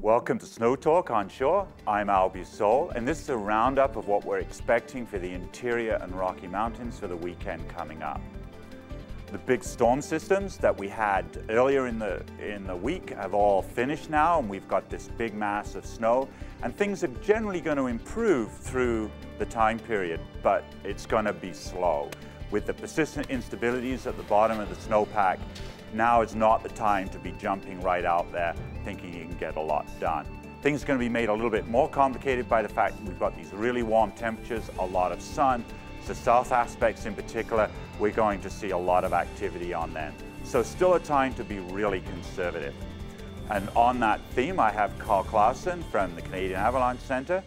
Welcome to Snow Talk Onshore. I'm Albi Sole, and this is a roundup of what we're expecting for the interior and Rocky Mountains for the weekend coming up. The big storm systems that we had earlier in the week have all finished now, and we've got this big mass of snow, and things are generally going to improve through the time period, but it's going to be slow. With the persistent instabilities at the bottom of the snowpack, now is not the time to be jumping right out there thinking you can get a lot done. Things are going to be made a little bit more complicated by the fact that we've got these really warm temperatures, a lot of sun. So south aspects in particular, we're going to see a lot of activity on them. So still a time to be really conservative. And on that theme, I have Karl Klassen from the Canadian Avalanche Center.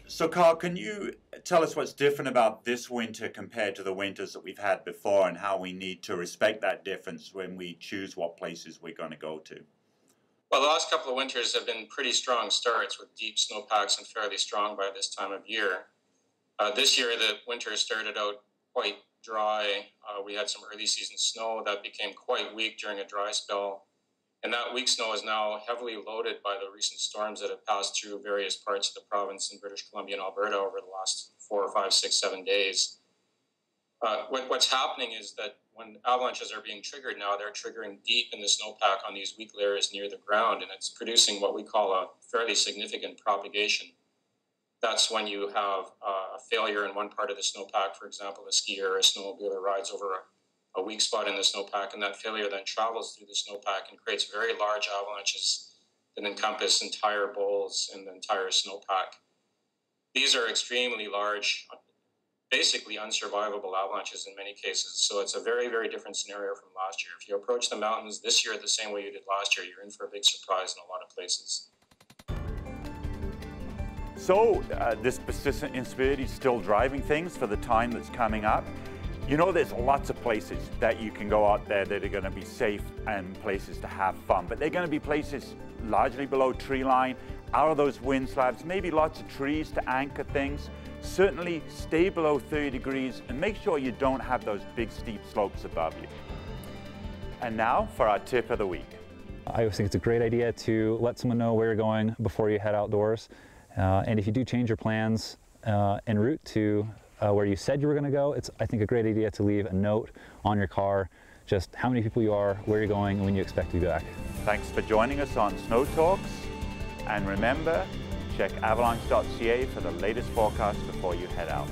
So Karl, can you tell us what's different about this winter compared to the winters that we've had before, and how we need to respect that difference when we choose what places we're going to go to? Well, the last couple of winters have been pretty strong starts with deep snowpacks and fairly strong by this time of year. This year, the winter started out quite dry. We had some early season snow that became quite weak during a dry spell. And that weak snow is now heavily loaded by the recent storms that have passed through various parts of the province in British Columbia and Alberta over the last 4 or 5, 6, 7 days. What's happening is that when avalanches are being triggered now, they're triggering deep in the snowpack on these weak layers near the ground, and it's producing what we call a fairly significant propagation. That's when you have a failure in one part of the snowpack, for example, a skier or a snowmobiler rides over a weak spot in the snowpack, and that failure then travels through the snowpack and creates very large avalanches that encompass entire bowls and the entire snowpack. These are extremely large, basically unsurvivable avalanches in many cases, so it's a very, very different scenario from last year. If you approach the mountains this year the same way you did last year, you're in for a big surprise in a lot of places. So this persistent instability is still driving things for the time that's coming up. You know, there's lots of places that you can go out there that are going to be safe and places to have fun, but they're going to be places largely below tree line, out of those wind slabs, maybe lots of trees to anchor things. Certainly stay below 30 degrees and make sure you don't have those big steep slopes above you. And now for our tip of the week. I always think it's a great idea to let someone know where you're going before you head outdoors. And if you do change your plans en route to where you said you were going to go, it's, I think, a great idea to leave a note on your car, just how many people you are, where you're going, and when you expect to be back. Thanks for joining us on Snow Talks. And remember, check avalanche.ca for the latest forecast before you head out.